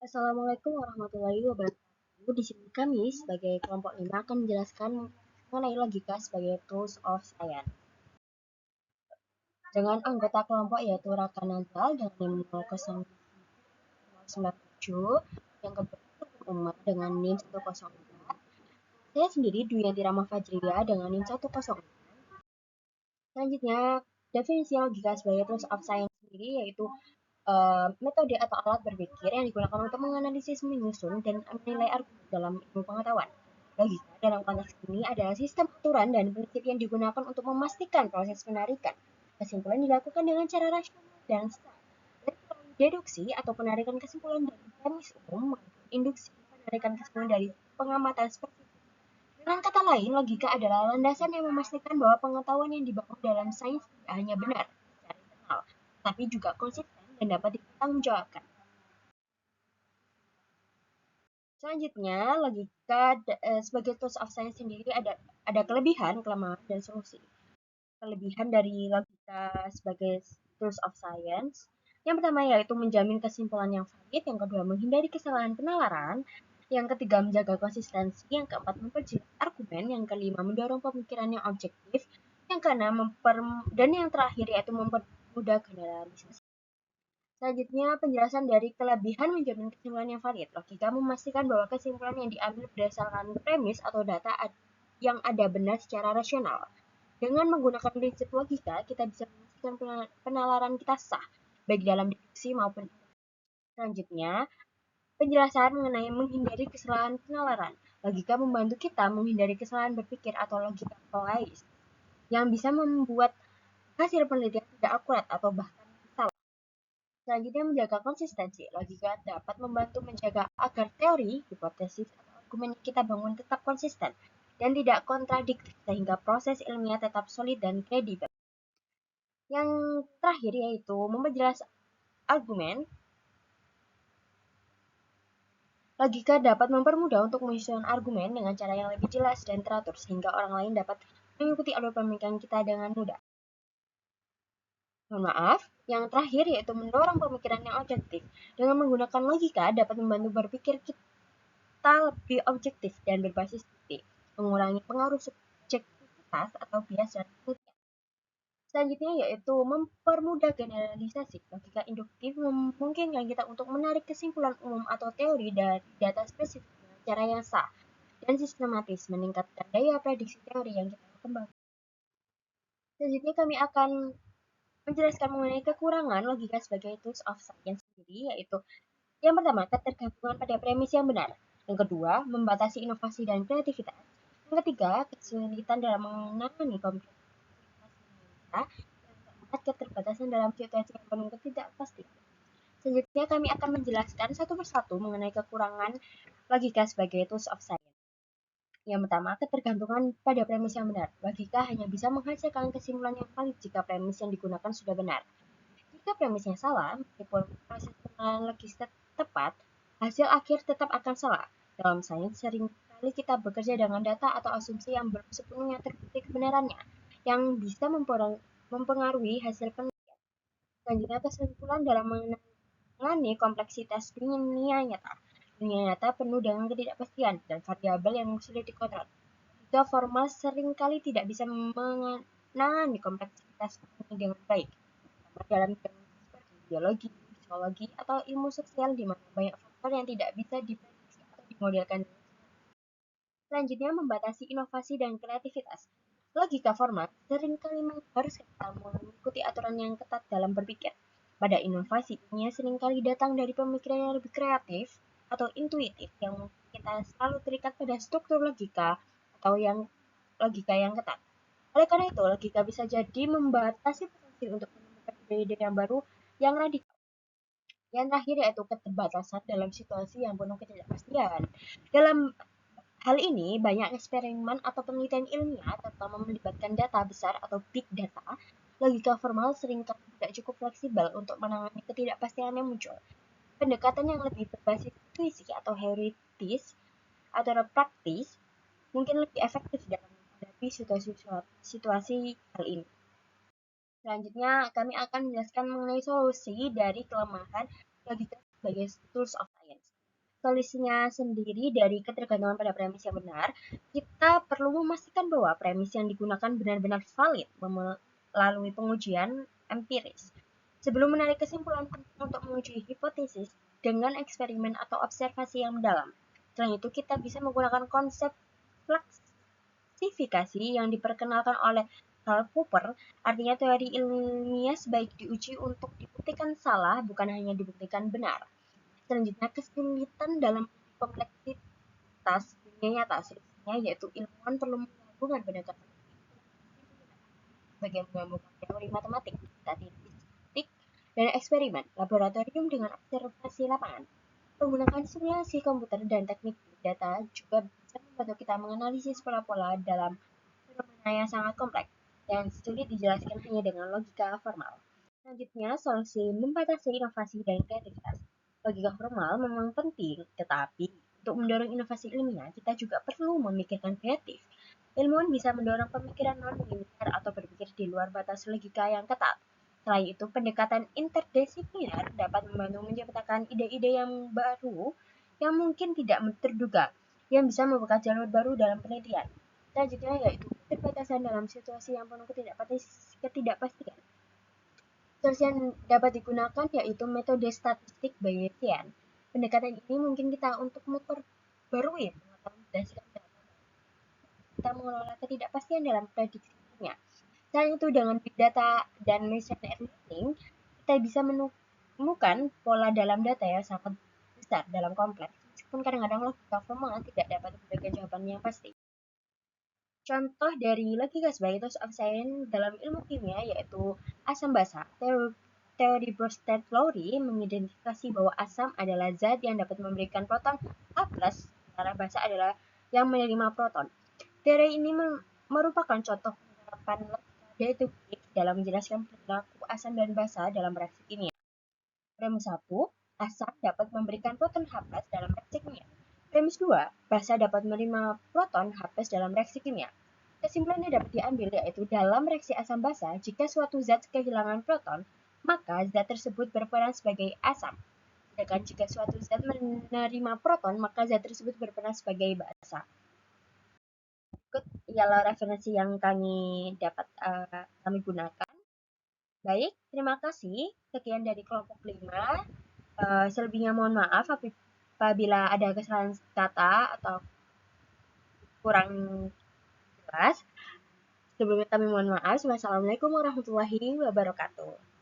Assalamualaikum warahmatullahi wabarakatuh. Di sini kami sebagai kelompok 5 akan menjelaskan mengenai logika sebagai tools of science. Dengan anggota kelompok yaitu Raka Nazal dengan NIM 00997, yang kedua Umar dengan NIM 104, saya sendiri Dwi Yanti Fajriya dengan NIM 104. Selanjutnya, definisi logika sebagai tools of science sendiri yaitu metode atau alat berpikir yang digunakan untuk menganalisis, menyusun, dan menilai argumen dalam ilmu pengetahuan. Logika dalam konteks ini adalah sistem aturan dan prinsip yang digunakan untuk memastikan proses penarikan. Kesimpulan dilakukan dengan cara rasional dan sah. Deduksi atau penarikan kesimpulan dari premis umum, induksi penarikan kesimpulan dari pengamatan spesifik. Dengan kata lain, logika adalah landasan yang memastikan bahwa pengetahuan yang dibangun dalam sains tidak hanya benar secara internal, tapi juga konsisten dan dapat dipertanggungjawabkan. Selanjutnya, logika sebagai tools of science sendiri ada kelebihan, kelemahan, dan solusi. Kelebihan dari logika sebagai tools of science, yang pertama yaitu menjamin kesimpulan yang valid, yang kedua menghindari kesalahan penalaran, yang ketiga menjaga konsistensi, yang keempat memperjelas argumen, yang kelima mendorong pemikiran yang objektif, yang keenam dan yang terakhir yaitu mempermudah generalisasi. Selanjutnya, penjelasan dari kelebihan menjamin kesimpulan yang valid. Logika memastikan bahwa kesimpulan yang diambil berdasarkan premis atau data yang ada benar secara rasional. Dengan menggunakan prinsip logika, kita bisa memastikan penalaran kita sah, baik dalam deduksi maupun. Selanjutnya, penjelasan mengenai menghindari kesalahan penalaran. Logika membantu kita menghindari kesalahan berpikir atau logika bias yang bisa membuat hasil penelitian tidak akurat atau bahkan salah. Selanjutnya, menjaga konsistensi. Logika dapat membantu menjaga agar teori, hipotesis, atau argumen yang kita bangun tetap konsisten dan tidak kontradiktif sehingga proses ilmiah tetap solid dan kredibel. Yang terakhir yaitu memperjelas argumen. Logika dapat mempermudah untuk menyusun argumen dengan cara yang lebih jelas dan teratur sehingga orang lain dapat mengikuti alur pemikiran kita dengan mudah. Mohon maaf, yang terakhir yaitu mendorong pemikiran yang objektif. Dengan menggunakan logika dapat membantu berpikir kita lebih objektif dan berbasis bukti, mengurangi pengaruh subjektivitas atau bias dan penelitian. Selanjutnya yaitu mempermudah generalisasi. Logika induktif memungkinkan kita untuk menarik kesimpulan umum atau teori dari data spesifik dengan cara yang sah dan sistematis, meningkatkan daya prediksi teori yang kita kembangkan. Selanjutnya kami akan menjelaskan mengenai kekurangan logika sebagai tools of science sendiri, yaitu yang pertama, ketergantungan pada premis yang benar. Yang kedua, membatasi inovasi dan kreativitas. Yang ketiga, kesulitan dalam menangani kompleksitas. Yang keempat, keterbatasan dalam situasi yang penuh ketidakpastian. Selanjutnya kami akan menjelaskan satu persatu mengenai kekurangan logika sebagai tools of science. Yang pertama, ketergantungan pada premis yang benar. Logika hanya bisa menghasilkan kesimpulan yang valid jika premis yang digunakan sudah benar. Jika premisnya salah, meskipun proses pengenalan logis tepat, hasil akhir tetap akan salah. Dalam sains, seringkali kita bekerja dengan data atau asumsi yang belum sepenuhnya terbukti kebenarannya, yang bisa mempengaruhi hasil penelitian. Selanjutnya, kesimpulan dalam menangani kompleksitas dunia nyata. Dunia nyata penuh dengan ketidakpastian dan variabel yang sulit dikontrol. Jika formal seringkali tidak bisa menangani kompleksitas ini dengan baik, dalam biologi, psikologi, atau ilmu sosial di mana banyak faktor yang tidak bisa diprediksi atau dimodelkan. Selanjutnya, membatasi inovasi dan kreativitas. Logika formal seringkali mengharuskan kita mengikuti aturan yang ketat dalam berpikir. Pada inovasi, ini seringkali datang dari pemikiran yang lebih kreatif atau intuitif yang kita selalu terikat pada struktur logika atau logika yang ketat. Oleh karena itu, logika bisa jadi membatasi potensi untuk menemukan ide-ide yang baru yang radikal. Yang terakhir yaitu keterbatasan dalam situasi yang penuh ketidakpastian. Dalam hal ini, banyak eksperimen atau penelitian ilmiah, terutama melibatkan data besar atau big data, logika formal seringkali tidak cukup fleksibel untuk menangani ketidakpastian yang muncul. Pendekatan yang lebih berbasis intuisi atau heuristis atau praktis mungkin lebih efektif dalam menghadapi situasi hal ini. Selanjutnya, kami akan menjelaskan mengenai solusi dari kelemahan logika sebagai tools of science. Solusinya sendiri dari ketergantungan pada premis yang benar, kita perlu memastikan bahwa premis yang digunakan benar-benar valid melalui pengujian empiris. Sebelum menarik kesimpulan penting untuk menguji hipotesis dengan eksperimen atau observasi yang mendalam. Selain itu, kita bisa menggunakan konsep falsifikasi yang diperkenalkan oleh Karl Popper, artinya teori ilmiah sebaik diuji untuk dibuktikan salah, bukan hanya dibuktikan benar. Selanjutnya, kesulitan dalam kompleksitas dunia nyata. Solusinya yaitu ilmuwan perlu menggabungkan pendekatan sebagai menggabungkan teori matematik, statistik, dan eksperimen laboratorium dengan observasi lapangan. Menggunakan simulasi komputer dan teknik data juga bisa membantu kita menganalisis pola-pola dalam fenomena yang sangat kompleks yang sulit dijelaskan hanya dengan logika formal. Selanjutnya, solusi membatasi inovasi dan kreativitas. Logika formal memang penting, tetapi untuk mendorong inovasi ilmiah, kita juga perlu memikirkan kreatif. Ilmuwan bisa mendorong pemikiran non-linear atau berpikir di luar batas logika yang ketat. Selain itu, pendekatan interdisipliner dapat membantu menciptakan ide-ide yang baru yang mungkin tidak terduga, yang bisa membuka jalur baru dalam penelitian. Selanjutnya yaitu keterbatasan dalam situasi yang penuh ketidakpastian. Solusi yang dapat digunakan yaitu metode statistik Bayesian. Pendekatan ini mungkin kita untuk memperbarui pengetahuan berdasarkan data. Kita mengelola ketidakpastian dalam prediksinya. Selain itu, dengan big data dan machine learning, kita bisa menemukan pola dalam data yang sangat besar dalam kompleks, meskipun kadang-kadang logika formal tidak dapat memberikan jawaban yang pasti. Contoh dari logika sebagai tools of science dalam ilmu kimia yaitu asam basa. Teori Bronsted-Lowry mengidentifikasi bahwa asam adalah zat yang dapat memberikan proton H+, sementara basa adalah yang menerima proton. Teori ini merupakan contoh penerapan logika deduktif dalam menjelaskan perilaku asam dan basa dalam reaksi kimia. Premis 1, asam dapat memberikan proton H+ dalam reaksi kimia. Premis 2, basa dapat menerima proton H+ dalam reaksi kimia. Kesimpulannya dapat diambil yaitu dalam reaksi asam basa, jika suatu zat kehilangan proton, maka zat tersebut berperan sebagai asam. Sedangkan jika suatu zat menerima proton, maka zat tersebut berperan sebagai basa. Berikut ialah referensi yang kami gunakan. Baik, terima kasih. Sekian dari kelompok 5. Selebihnya mohon maaf apabila ada kesalahan kata atau kurang jelas. Sebelumnya kami mohon maaf. Wassalamualaikum warahmatullahi wabarakatuh.